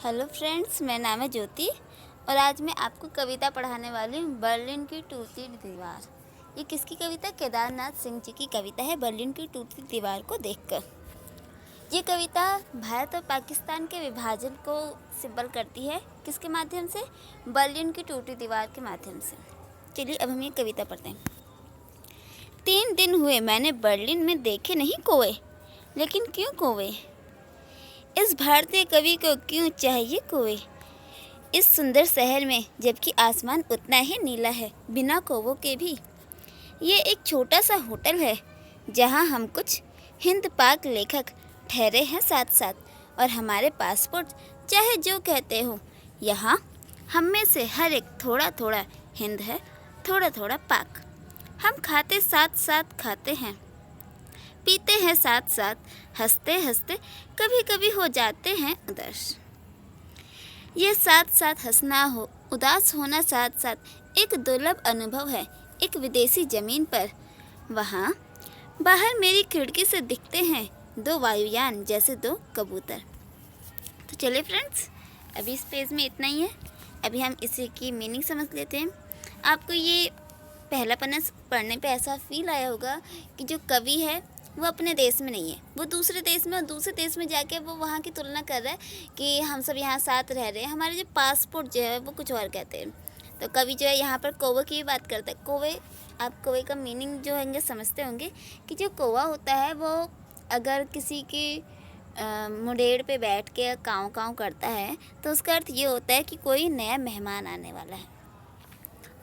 Hello friends, मेरा नाम है ज्योति और आज मैं आपको कविता पढ़ाने वाली हूँ। बर्लिन की टूटी दीवार। ये किसकी कविता? केदारनाथ सिंह जी की कविता है, बर्लिन की टूटी दीवार को देखकर। ये कविता भारत और पाकिस्तान के विभाजन को सिंबल करती है। किसके माध्यम से? बर्लिन की टूटी दीवार के माध्यम से। चलिए अब हम ये कविता पढ़ते हैं। 3 दिन हुए मैंने बर्लिन में देखे नहीं कोए, लेकिन क्यों कोए? इस भारतीय कवि को क्यों चाहिए कोए? इस सुंदर शहर में जबकि आसमान उतना ही नीला है, बिना कौवों के भी। ये एक छोटा सा होटल है जहाँ हम कुछ हिंद पाक लेखक ठहरे हैं साथ साथ, और हमारे पासपोर्ट चाहे जो कहते हो, यहाँ हम में से हर एक थोड़ा थोड़ा हिंद है, थोड़ा थोड़ा पाक। हम खाते साथ साथ खाते हैं, पीते हैं साथ साथ, हंसते हंसते कभी कभी हो जाते हैं उदास। ये साथ साथ हंसना हो, उदास होना साथ साथ एक दुर्लभ अनुभव है। एक विदेशी ज़मीन पर वहाँ बाहर मेरी खिड़की से दिखते हैं 2 वायुयान जैसे 2 कबूतर। तो चलिए फ्रेंड्स, अभी इस पेज में इतना ही है। अभी हम इसी की मीनिंग समझ लेते हैं। आपको ये पहला पन्ना पढ़ने पे ऐसा फील आया होगा कि जो कवि है वो अपने देश में नहीं है, वो दूसरे देश में, और दूसरे देश में जाके वो वहाँ की तुलना कर रहा है कि हम सब यहाँ साथ रह रहे हैं। हमारे जो पासपोर्ट जो है वो कुछ और कहते हैं। तो कवि जो है यहाँ पर कौवे की भी बात करता है। कौवे, आप कौवे का मीनिंग जो होंगे समझते होंगे कि जो कौवा होता है वो अगर किसी की मुंडेर पे बैठ के काँव काँव करता है तो उसका अर्थ ये होता है कि कोई नया मेहमान आने वाला है।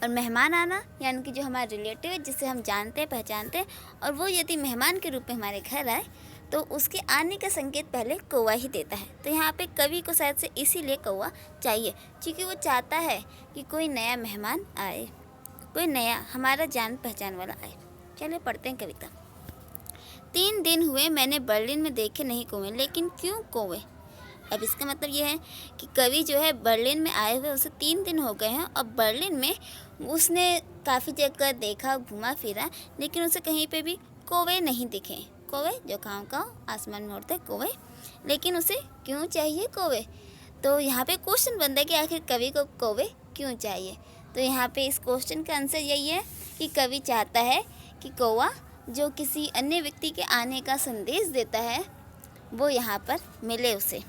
और मेहमान आना यानी कि जो हमारे रिलेटिव है, जिसे हम जानते हैं पहचानते हैं, और वो यदि मेहमान के रूप में हमारे घर आए तो उसके आने का संकेत पहले कौवा ही देता है। तो यहाँ पे कवि को शायद से इसीलिए कौवा चाहिए, क्योंकि वो चाहता है कि कोई नया मेहमान आए, कोई नया हमारा जान पहचान वाला आए। चलिए पढ़ते हैं कविता। 3 दिन हुए मैंने बर्लिन में देखे नहीं कौवे, लेकिन क्यों कौवे? अब इसका मतलब ये है कि कवि जो है बर्लिन में आए हुए उसे 3 दिन हो गए हैं, और बर्लिन में उसने काफ़ी जगह देखा, घूमा फिरा, लेकिन उसे कहीं पे भी कौवे नहीं दिखे। कौवे जो काँव काँव आसमान में उड़ते कौवे, लेकिन उसे क्यों चाहिए कौवे? तो यहाँ पे क्वेश्चन बनता है कि आखिर कवि को कौवे क्यों चाहिए। तो यहाँ पे इस क्वेश्चन का आंसर यही है कि कवि चाहता है कि कौवा जो किसी अन्य व्यक्ति के आने का संदेश देता है वो यहाँ पर मिले उसे।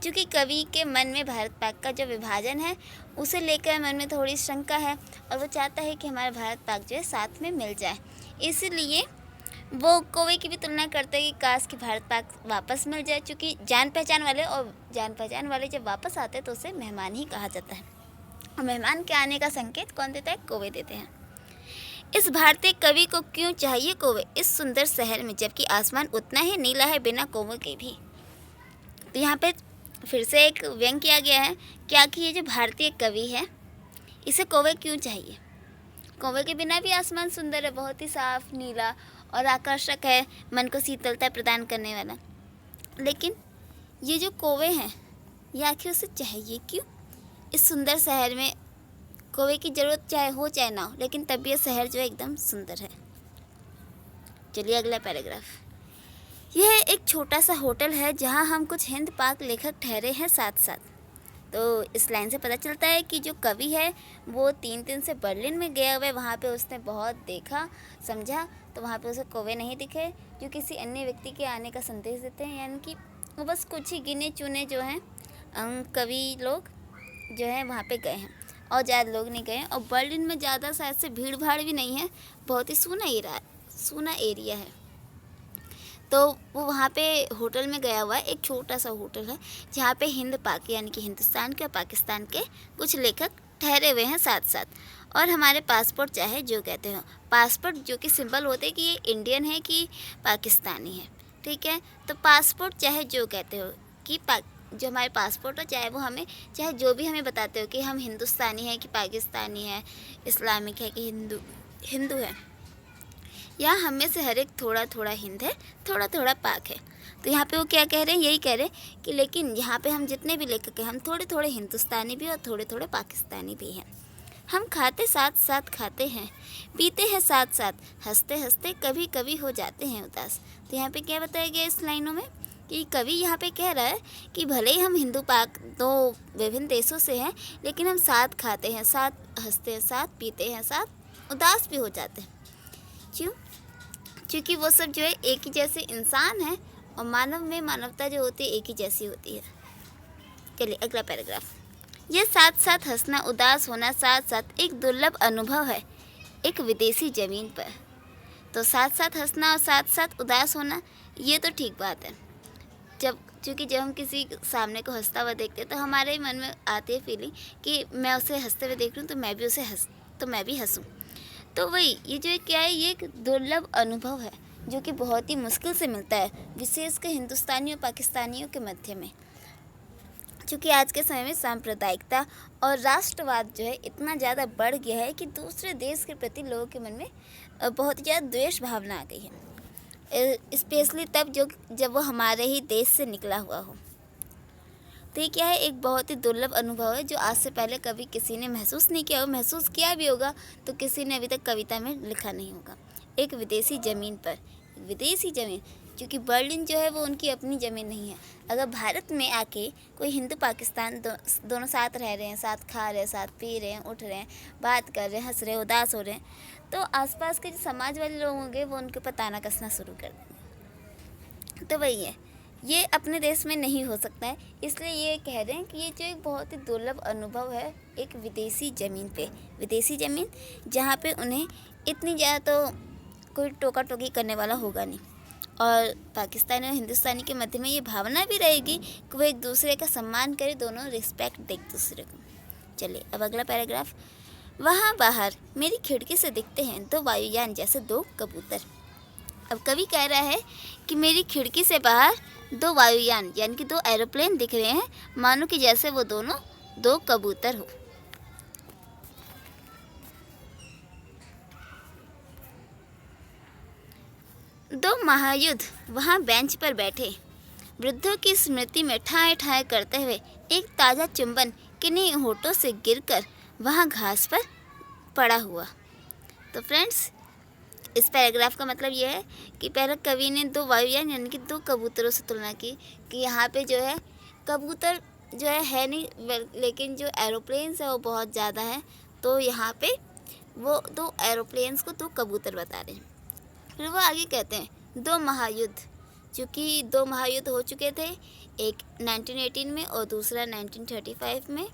क्योंकि कवि के मन में भारत पाक का जो विभाजन है उसे लेकर मन में थोड़ी शंका है, और वो चाहता है कि हमारा भारत पाक जो है साथ में मिल जाए। इसलिए वो कौवे की भी तुलना करते हैं कि काश कि भारत पाक वापस मिल जाए, क्योंकि जान पहचान वाले, और जान पहचान वाले जब वापस आते हैं तो उसे मेहमान ही कहा जाता है, और मेहमान के आने का संकेत कौन देता है? कौवे देते हैं। इस भारतीय कवि को क्यों चाहिए कौवे इस सुंदर शहर में, जबकि आसमान उतना ही नीला है, बिना कौवे के भी। तो यहाँ पे फिर से एक व्यंग किया गया है क्या कि ये जो भारतीय कवि है इसे कौवे क्यों चाहिए। कौवे के बिना भी आसमान सुंदर है, बहुत ही साफ नीला और आकर्षक है, मन को शीतलता प्रदान करने वाला। लेकिन ये जो कौवे हैं ये आखिर उसे चाहिए क्यों? इस सुंदर शहर में कौवे की ज़रूरत चाहे हो चाहे ना हो, लेकिन तब भी ये शहर जो है एकदम सुंदर है। चलिए अगला पैराग्राफ। यह एक छोटा सा होटल है जहां हम कुछ हिंद पाक लेखक ठहरे हैं साथ साथ। तो इस लाइन से पता चलता है कि जो कवि है वो 3 दिन से बर्लिन में गया हुआ है। वहाँ पे उसने बहुत देखा समझा, तो वहाँ पे उसे कौवे नहीं दिखे जो किसी अन्य व्यक्ति के आने का संदेश देते हैं। यानी कि वो बस कुछ ही गिने चुने जो हैं कवि लोग जो हैं वहाँ पे गए हैं, और ज़्यादा लोग नहीं गए। और बर्लिन में ज़्यादा शायद से भीड़ भाड़ भी नहीं है, बहुत ही सूना एरिया है। तो वो वहाँ पे होटल में गया हुआ है। एक छोटा सा होटल है जहाँ पे हिंद पाक यानी कि हिंदुस्तान के और पाकिस्तान के कुछ लेखक ठहरे हुए हैं साथ साथ, और हमारे पासपोर्ट चाहे जो कहते हो, पासपोर्ट जो कि सिंबल होते हैं कि ये इंडियन है कि पाकिस्तानी है, ठीक है। तो पासपोर्ट चाहे जो कहते हो कि जो हमारे पासपोर्ट हो, चाहे वो हमें चाहे जो भी हमें बताते हो कि हम हिंदुस्तानी है कि पाकिस्तानी है, इस्लामिक है कि हिंदू है, यहाँ हम में से हर एक थोड़ा थोड़ा हिंद है, थोड़ा थोड़ा पाक है। तो यहाँ पे वो क्या कह रहे हैं? यही कह रहे हैं कि लेकिन यहाँ पे हम जितने भी लेखक हैं हम थोड़े थोड़े हिंदुस्तानी भी और थोड़े थोड़े पाकिस्तानी भी हैं। हम खाते साथ साथ खाते हैं, पीते हैं साथ साथ, हंसते हंसते कभी कभी हो जाते हैं उदास। तो यहाँ पे क्या बताया गया इस लाइनों में कि कवि यहाँ पे कह रहा है कि भले ही हम हिंदू पाक दो विभिन्न देशों से हैं, लेकिन हम साथ खाते हैं, साथ हंसते हैं, साथ पीते हैं, साथ उदास भी हो जाते हैं। क्यों? क्योंकि वो सब जो है एक ही जैसे इंसान हैं और मानव में मानवता जो होती है एक ही जैसी होती है। चलिए अगला पैराग्राफ। ये साथ साथ हंसना, उदास होना साथ साथ एक दुर्लभ अनुभव है एक विदेशी ज़मीन पर। तो साथ साथ हंसना और साथ साथ उदास होना, ये तो ठीक बात है। क्योंकि जब हम किसी सामने को हंसता हुआ देखते हैं तो हमारे मन में आती है फीलिंग कि मैं उसे हंसते हुए देख लूँ तो मैं भी हंसूँ। तो वही ये जो क्या है, ये एक दुर्लभ अनुभव है जो कि बहुत ही मुश्किल से मिलता है, विशेषकर हिंदुस्तानी और पाकिस्तानियों के मध्य में। क्योंकि आज के समय में सांप्रदायिकता और राष्ट्रवाद जो है इतना ज़्यादा बढ़ गया है कि दूसरे देश के प्रति लोगों के मन में बहुत ज़्यादा द्वेष भावना आ गई है, स्पेशली तब जब वो हमारे ही देश से निकला हुआ हो। तो ये क्या है, एक बहुत ही दुर्लभ अनुभव है जो आज से पहले कभी किसी ने महसूस नहीं किया हो। महसूस किया भी होगा तो किसी ने अभी तक कविता में लिखा नहीं होगा। एक विदेशी ज़मीन पर, विदेशी ज़मीन, क्योंकि बर्लिन जो है वो उनकी अपनी ज़मीन नहीं है। अगर भारत में आके कोई हिंदू पाकिस्तान दोनों साथ रह रहे हैं, साथ खा रहे हैं, साथ पी रहे हैं, उठ रहे हैं, बात कर रहे हैं, हंस रहे हैं, उदास हो रहे हैं, तो आसपास के जो समाज वाले लोग होंगे वो उनके ऊपर ताना कसना शुरू कर देंगे। तो वही है, ये अपने देश में नहीं हो सकता है। इसलिए ये कह रहे हैं कि ये जो एक बहुत ही दुर्लभ अनुभव है एक विदेशी ज़मीन पे, विदेशी ज़मीन जहाँ पे उन्हें इतनी ज़्यादा तो कोई टोका टोकी करने वाला होगा नहीं, और पाकिस्तानी और हिंदुस्तानी के मध्य में ये भावना भी रहेगी कि वो एक दूसरे का सम्मान करे, दोनों रिस्पेक्ट दे एक दूसरे को। चलिए अब अगला पैराग्राफ। वहाँ बाहर मेरी खिड़की से दिखते हैं दो वायुयान जैसे दो कबूतर। अब कवि कह रहा है कि मेरी खिड़की से बाहर दो वायुयान यानी कि दो एरोप्लेन दिख रहे हैं, मानो कि जैसे वो दोनों दो कबूतर हो। दो महायुद्ध वहाँ बेंच पर बैठे, वृद्धों की स्मृति में ठाए ठाए करते हुए एक ताज़ा चुंबन किन्हीं होठों से गिरकर वहाँ घास पर पड़ा हुआ। तो फ्रेंड्स, इस पैराग्राफ का मतलब यह है कि पहले कवि ने दो वायुयान यानी कि दो कबूतरों से तुलना की कि यहाँ पे जो है कबूतर जो है नहीं, लेकिन जो एरोप्लेन्स है वो बहुत ज़्यादा है। तो यहाँ पे वो दो एरोप्लेन्स को दो कबूतर बता रहे हैं। फिर वो आगे कहते हैं दो महायुद्ध, चूँकि दो महायुद्ध हो चुके थे, एक 1918 में और दूसरा 1935 में।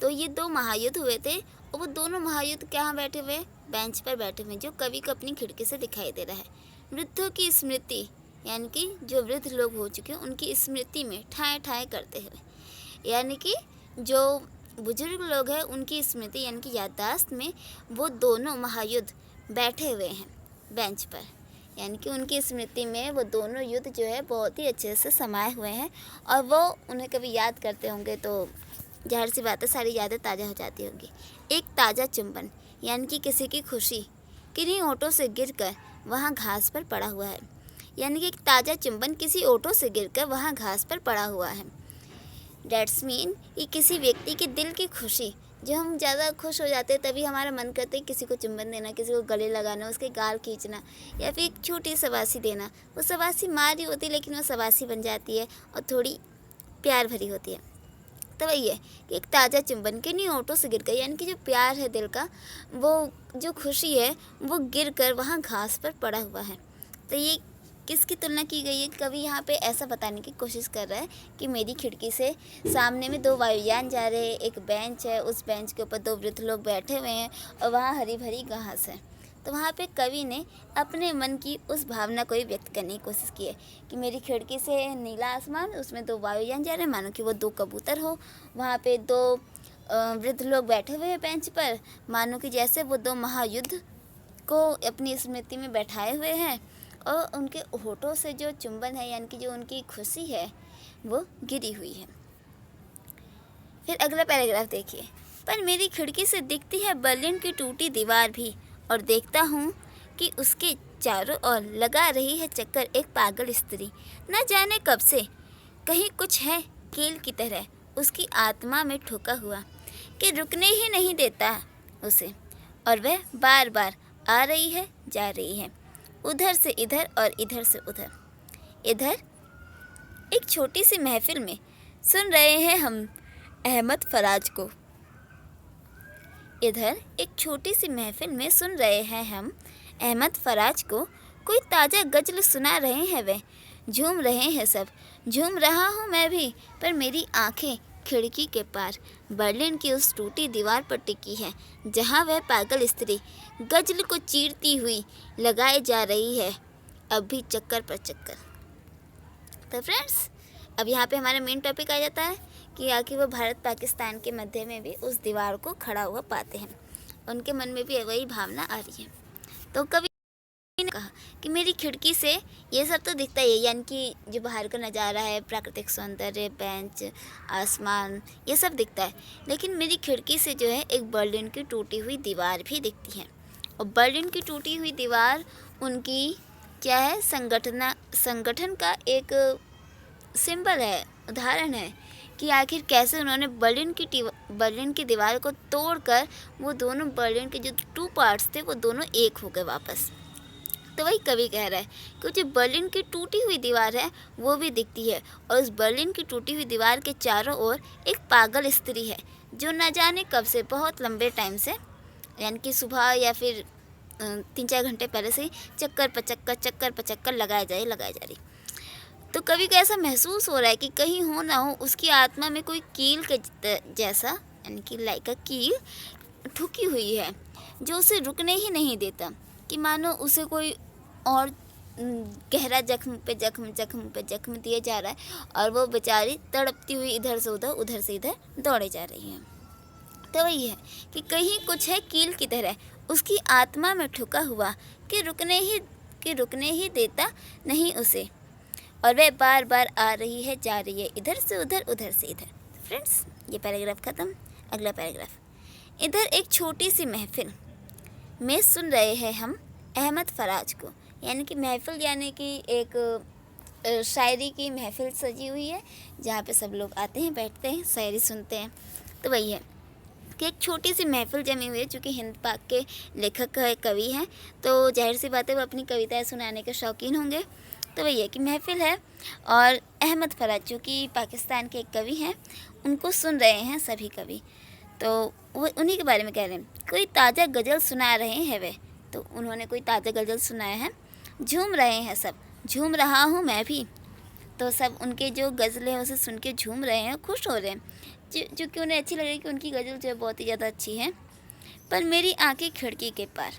तो ये दो महायुद्ध हुए थे और वो दोनों महायुद्ध कहाँ बैठे हुए, बेंच पर बैठे हुए, जो कवि को अपनी खिड़की से दिखाई दे रहा है। वृद्धों की स्मृति यानी कि जो वृद्ध लोग हो चुके हैं उनकी स्मृति में ठाए ठाए करते हुए, यानी कि जो बुजुर्ग लोग हैं उनकी स्मृति यानी कि याददाश्त में वो दोनों महायुद्ध बैठे हुए हैं बेंच पर, यानी कि उनकी स्मृति में वो दोनों युद्ध जो है बहुत ही अच्छे से समाये हुए हैं और वो उन्हें कभी याद करते होंगे तो ज़ाहिर सी बात है सारी यादें ताज़ा हो जाती होंगी। एक ताज़ा चुंबन यानी कि किसी की खुशी किन्हीं ओंठों से गिरकर वहाँ घास पर पड़ा हुआ है, यानी कि एक ताज़ा चुंबन किसी ओंठों से गिरकर वहाँ घास पर पड़ा हुआ है। डेट्स मीन कि किसी व्यक्ति के दिल की खुशी, जब हम ज़्यादा खुश हो जाते हैं तभी हमारा मन करता है किसी को चुंबन देना, किसी को गले लगाना, उसके गाल खींचना या फिर एक छोटी शबासी देना। वो शबासी मार ही होती है लेकिन वो शबासी बन जाती है और थोड़ी प्यार भरी होती है। तो वही है कि एक ताज़ा चुंबन किन्हीं ओंठों से गिर गई, यानी कि जो प्यार है दिल का, वो जो खुशी है वो गिर कर वहाँ घास पर पड़ा हुआ है। तो ये किसकी तुलना की गई है? कवि यहाँ पे ऐसा बताने की कोशिश कर रहा है कि मेरी खिड़की से सामने में दो वायुयान जा रहे हैं, एक बेंच है, उस बेंच के ऊपर दो वृद्ध लोग बैठे हुए हैं और वहाँ हरी भरी घास है। तो वहाँ पे कवि ने अपने मन की उस भावना को ही व्यक्त करने की कोशिश की है कि मेरी खिड़की से नीला आसमान, उसमें दो वायुयान जा रहे हैं, मानो कि वो दो कबूतर हो। वहाँ पे दो वृद्ध लोग बैठे हुए हैं बेंच पर, मानो कि जैसे वो दो महायुद्ध को अपनी स्मृति में बैठाए हुए हैं और उनके होठों से जो चुंबन है यानी कि जो उनकी खुशी है वो गिरी हुई है। फिर अगला पैराग्राफ देखिए। पर मेरी खिड़की से दिखती है बर्लिन की टूटी दीवार भी, और देखता हूँ कि उसके चारों ओर लगा रही है चक्कर एक पागल स्त्री, न जाने कब से। कहीं कुछ है कील की तरह उसकी आत्मा में ठोका हुआ कि रुकने ही नहीं देता उसे, और वह बार बार आ रही है, जा रही है, उधर से इधर और इधर से उधर। इधर एक छोटी सी महफिल में सुन रहे हैं हम अहमद फराज को। इधर एक छोटी सी महफिल में सुन रहे हैं हम अहमद फराज को। कोई ताज़ा गज़ल सुना रहे हैं वे, झूम रहे हैं सब। झूम रहा हूँ मैं भी, पर मेरी आंखें खिड़की के पार बर्लिन की उस टूटी दीवार पर टिकी है, जहाँ वह पागल स्त्री गज़ल को चीरती हुई लगाए जा रही है अब भी चक्कर पर चक्कर। तो फ्रेंड्स, अब यहाँ पे हमारा मेन टॉपिक आ जाता है कि आखिर वो भारत पाकिस्तान के मध्य में भी उस दीवार को खड़ा हुआ पाते हैं। उनके मन में भी वही भावना आ रही है। तो कवि ने कहा कि मेरी खिड़की से ये सब तो दिखता ही है, यानी कि जो बाहर का नज़ारा है, प्राकृतिक सौंदर्य, बेंच, आसमान, ये सब दिखता है, लेकिन मेरी खिड़की से जो है एक बर्लिन की टूटी हुई दीवार भी दिखती है। और बर्लिन की टूटी हुई दीवार उनकी क्या है, संगठन का एक सिंबल है, उदाहरण है कि आखिर कैसे उन्होंने बर्लिन की दीवार को तोड़कर वो दोनों बर्लिन के जो 2 पार्ट्स थे वो दोनों एक हो गए वापस। तो वही कवि कह रहा है कि जो बर्लिन की टूटी हुई दीवार है वो भी दिखती है, और उस बर्लिन की टूटी हुई दीवार के चारों ओर एक पागल स्त्री है जो न जाने कब से, बहुत लंबे टाइम से, यानी कि सुबह या फिर 3-4 घंटे पहले से ही चक्कर पर चक्कर लगाए जा रही। तो कवि को ऐसा महसूस हो रहा है कि कहीं हो ना हो उसकी आत्मा में कोई कील के जैसा, यानी कि लाइक अ कील ठुकी हुई है, जो उसे रुकने ही नहीं देता, कि मानो उसे कोई और गहरा जख्म पे जख्म दिया जा रहा है और वो बेचारी तड़पती हुई इधर से इधर दौड़े जा रही है। तो वही है कि कहीं कुछ है कील की तरह उसकी आत्मा में ठुका हुआ कि रुकने ही देता नहीं उसे, और वह बार बार आ रही है, जा रही है, इधर से इधर। फ्रेंड्स, ये पैराग्राफ ख़त्म। अगला पैराग्राफ। इधर एक छोटी सी महफिल में सुन रहे हैं हम अहमद फराज को, यानी कि महफिल यानी कि एक शायरी की महफिल सजी हुई है जहाँ पे सब लोग आते हैं, बैठते हैं, शायरी सुनते हैं। तो वही है कि एक छोटी सी महफिल जमी हुई है। चूँकि हिंद पाक के लेखक कवि हैं, तो जाहिर सी बात है वो अपनी कविताएं सुनाने के शौकीन होंगे। तो वही है कि महफिल है और अहमद फराज जो कि पाकिस्तान के एक कवि हैं, उनको सुन रहे हैं सभी कवि। तो वो उन्हीं के बारे में कह रहे हैं। कोई ताज़ा गज़ल सुना रहे हैं वे, तो उन्होंने कोई ताज़ा गज़ल सुनाया है। झूम रहे हैं सब, झूम रहा हूँ मैं भी। तो सब उनके जो गज़लें हैं उसे सुन के झूम रहे हैं, खुश हो रहे हैं, जो कि उन्हें अच्छी लग रही है कि उनकी गज़ल जो है बहुत ही ज़्यादा अच्छी है। पर मेरी आंखें खिड़की के पार,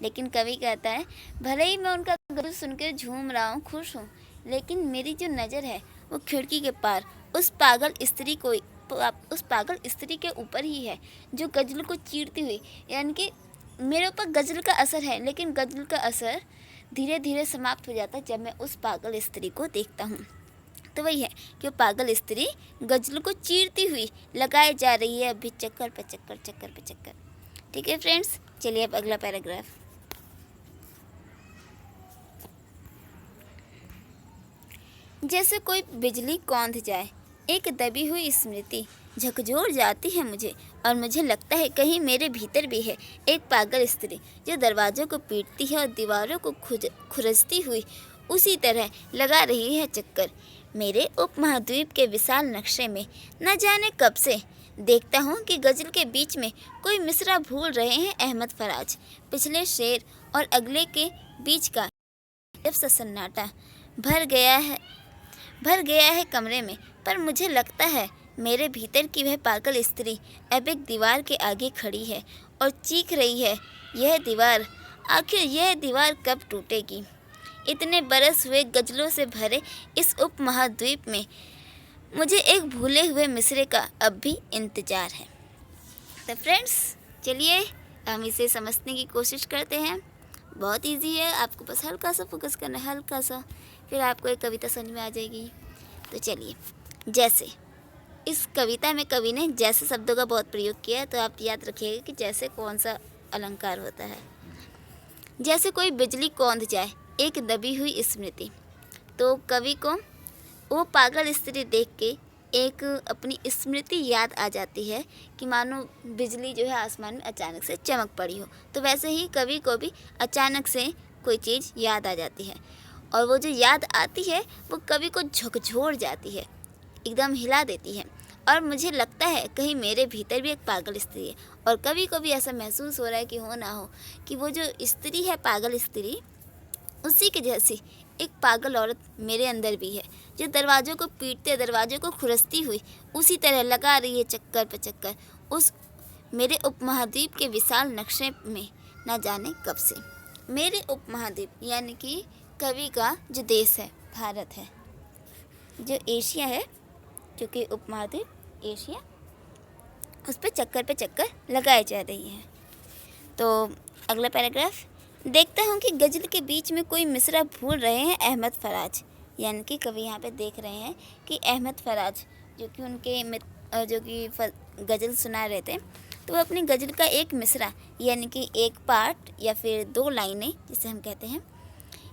लेकिन कवि कहता है भले ही मैं उनका गज़ल सुनकर झूम रहा हूँ, खुश हूँ, लेकिन मेरी जो नज़र है वो खिड़की के पार उस पागल स्त्री के ऊपर ही है जो गज़ल को चीरती हुई, यानी कि मेरे ऊपर गज़ल का असर है, लेकिन गज़ल का असर धीरे धीरे समाप्त हो जाता है जब मैं उस पागल स्त्री को देखता हूँ। तो वही है कि वो पागल स्त्री गज़ल को चीरती हुई लगाए जा रही है अभी चक्कर पे चक्कर। ठीक है फ्रेंड्स, चलिए अब अगला पैराग्राफ। जैसे कोई बिजली कौंध जाए, एक दबी हुई स्मृति झकझोर जाती है मुझे, और मुझे लगता है कहीं मेरे भीतर भी है एक पागल स्त्री जो दरवाज़ों को पीटती है और दीवारों को खुरसती हुई उसी तरह लगा रही है चक्कर। मेरे उपमहाद्वीप के विशाल नक्शे में न जाने कब से देखता हूँ कि गज़ल के बीच में कोई मिसरा भूल रहे हैं अहमद फराज। पिछले शेर और अगले के बीच का जब सा सन्नाटा भर गया है कमरे में, पर मुझे लगता है मेरे भीतर की वह पागल स्त्री अब एक दीवार के आगे खड़ी है और चीख रही है, आखिर यह दीवार कब टूटेगी। इतने बरस हुए गज़लों से भरे इस उपमहाद्वीप में मुझे एक भूले हुए मिसरे का अब भी इंतज़ार है। तो फ्रेंड्स, चलिए हम इसे समझने की कोशिश करते हैं। बहुत इजी है, आपको बस हल्का सा फोकस करना है, हल्का सा, फिर आपको एक कविता समझ में आ जाएगी। तो चलिए, जैसे इस कविता में कवि ने जैसे शब्दों का बहुत प्रयोग किया है, तो आप याद रखिएगा कि जैसे कौन सा अलंकार होता है। जैसे कोई बिजली कौंध जाए, एक दबी हुई स्मृति। तो कवि को वो पागल स्त्री देख के एक अपनी स्मृति याद आ जाती है कि मानो बिजली जो है आसमान में अचानक से चमक पड़ी हो। तो वैसे ही कवि को भी अचानक से कोई चीज़ याद आ जाती है। और वो जो याद आती है वो कवि को झकझोर जाती है, एकदम हिला देती है। और मुझे लगता है कहीं मेरे भीतर भी एक पागल स्त्री है, और कभी कभी ऐसा महसूस हो रहा है कि हो ना हो कि वो जो स्त्री है, पागल स्त्री, उसी के जैसी एक पागल औरत मेरे अंदर भी है, जो दरवाज़ों को पीटते, दरवाज़ों को खुरसती हुई उसी तरह लगा रही है चक्कर पे चक्कर उस मेरे उपमहाद्वीप के विशाल नक्शे में, ना जाने कब से। मेरे उपमहाद्वीप यानी कि कवि का जो देश है, भारत है, जो एशिया है, जो कि उपमहाद्वीप एशिया, उस पर चक्कर लगाई जा रही है। तो अगला पैराग्राफ देखता हूँ कि गज़ल के बीच में कोई मिसरा भूल रहे हैं अहमद फराज, यानी कि कवि यहाँ पे देख रहे हैं कि अहमद फराज जो कि उनके जो कि गज़ल सुना रहे थे, तो वो अपनी गज़ल का एक मिसरा यानी कि एक पार्ट या फिर 2 लाइनें जिसे हम कहते हैं,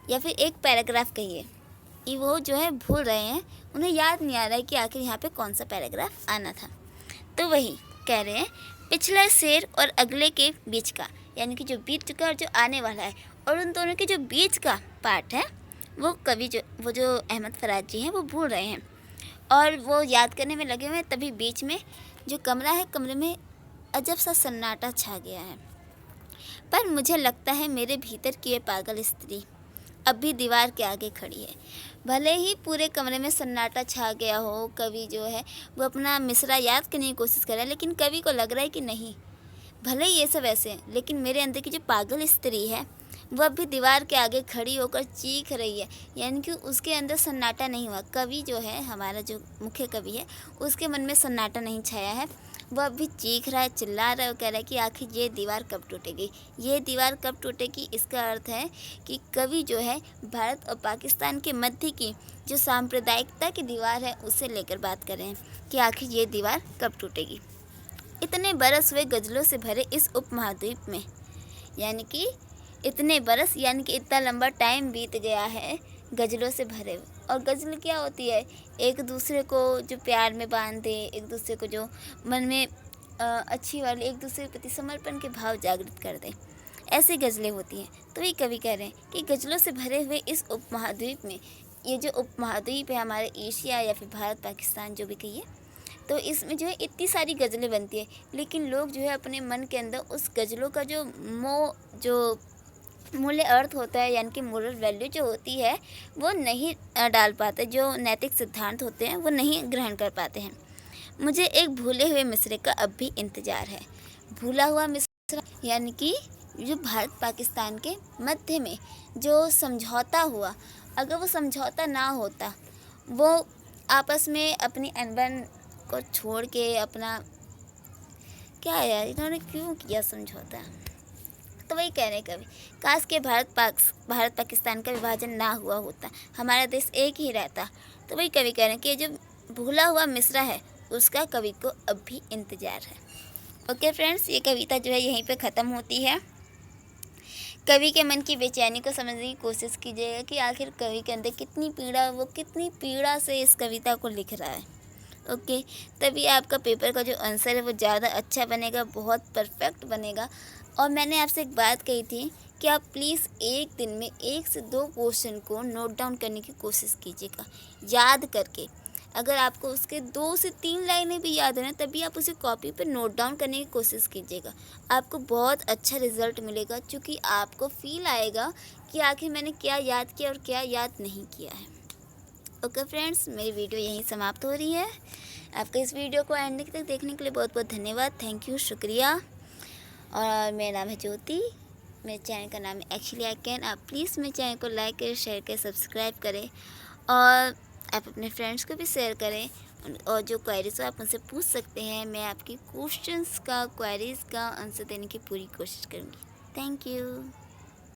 या फिर एक पैराग्राफ कहिए, ये वो जो है भूल रहे हैं, उन्हें याद नहीं आ रहा है कि आखिर यहाँ पे कौन सा पैराग्राफ आना था। तो वही कह रहे हैं, पिछला शेर और अगले के बीच का, यानी कि जो बीत चुका और जो आने वाला है, और उन दोनों के जो बीच का पार्ट है वो कवि वो जो अहमद फराज जी हैं वो भूल रहे हैं, और वो याद करने में लगे हुए हैं। तभी बीच में जो कमरा है, कमरे में अजब सा सन्नाटा छा गया है। पर मुझे लगता है मेरे भीतर की ये पागल स्त्री अब भी दीवार के आगे खड़ी है। भले ही पूरे कमरे में सन्नाटा छा गया हो, कवि जो है वो अपना मिसरा याद करने की कोशिश कर रहा है, लेकिन कवि को लग रहा है कि नहीं, भले ही ये सब ऐसे हैं, लेकिन मेरे अंदर की जो पागल स्त्री है वो अब भी दीवार के आगे खड़ी होकर चीख रही है, यानी कि उसके अंदर सन्नाटा नहीं हुआ। कवि जो है, हमारा जो मुख्य कवि है, उसके मन में सन्नाटा नहीं छाया है, वो अब भी चीख रहा है, चिल्ला रहा है और कह रहा है कि आखिर ये दीवार कब टूटेगी, ये दीवार कब टूटेगी। इसका अर्थ है कि कवि जो है भारत और पाकिस्तान के मध्य की जो सांप्रदायिकता की दीवार है उससे लेकर बात कर रहे हैं कि आखिर ये दीवार कब टूटेगी। इतने बरस हुए गज़लों से भरे इस उपमहाद्वीप में, यानी कि इतने बरस, यानी कि इतना लंबा टाइम बीत गया है गज़लों से भरे हुए। और गज़ल क्या होती है, एक दूसरे को जो प्यार में बांध दे, एक दूसरे को जो मन में अच्छी वाली, एक दूसरे के प्रति समर्पण के भाव जागृत कर दे, ऐसी गज़लें होती हैं। तो ये कवि कह रहे हैं कि गज़लों से भरे हुए इस उपमहाद्वीप में, ये जो उपमहाद्वीप है हमारे एशिया या फिर भारत पाकिस्तान जो भी कहिए, तो इसमें जो है इतनी सारी गज़लें बनती है, लेकिन लोग जो है अपने मन के अंदर उस गज़लों का जो जो मूल्य अर्थ होता है, यानी कि मोरल वैल्यू जो होती है वो नहीं डाल पाते, जो नैतिक सिद्धांत होते हैं वो नहीं ग्रहण कर पाते हैं। मुझे एक भूले हुए मिसरे का अब भी इंतज़ार है। भूला हुआ मिसरा यानी कि जो भारत पाकिस्तान के मध्य में जो समझौता हुआ, अगर वो समझौता ना होता, वो आपस में अपनी अनबन को छोड़ के अपना, क्या यार इन्होंने क्यों किया समझौता। तो वही कह रहे हैं कवि, काश के भारत पाकिस्तान का विभाजन ना हुआ होता, हमारा देश एक ही रहता। तो वही कवि कह रहे हैं कि जो भूला हुआ मिसरा है उसका कवि को अब भी इंतज़ार है। ओके फ्रेंड्स, ये कविता जो है यहीं पे ख़त्म होती है। कवि के मन की बेचैनी को समझने की कोशिश कीजिएगा कि आखिर कवि के अंदर कितनी पीड़ा, वो कितनी पीड़ा से इस कविता को लिख रहा है। ओके, तभी आपका पेपर का जो आंसर है वो ज़्यादा अच्छा बनेगा, बहुत परफेक्ट बनेगा। और मैंने आपसे एक बात कही थी कि आप प्लीज़ एक दिन में 1 से 2 क्वेश्चन को नोट डाउन करने की कोशिश कीजिएगा, याद करके। अगर आपको उसके 2 से 3 लाइनें भी याद है ना, तभी आप उसे कॉपी पर नोट डाउन करने की कोशिश कीजिएगा। आपको बहुत अच्छा रिजल्ट मिलेगा, क्योंकि आपको फील आएगा कि आखिर मैंने क्या याद किया और क्या याद नहीं किया है। ओके फ्रेंड्स, मेरी वीडियो यहीं समाप्त हो रही है। आपके इस वीडियो को एंड तक देखने के लिए बहुत बहुत धन्यवाद, थैंक यू, शुक्रिया। और मेरा नाम है ज्योति, मेरे चैनल का नाम है एक्चुअली आई कैन। आप प्लीज़ मेरे चैनल को लाइक करें, शेयर करें, सब्सक्राइब करें, और आप अपने फ्रेंड्स को भी शेयर करें। और जो क्वेरीज हो आप उनसे पूछ सकते हैं, मैं आपकी क्वेश्चंस का, क्वेरीज़ का आंसर देने की पूरी कोशिश करूँगी। Thank you.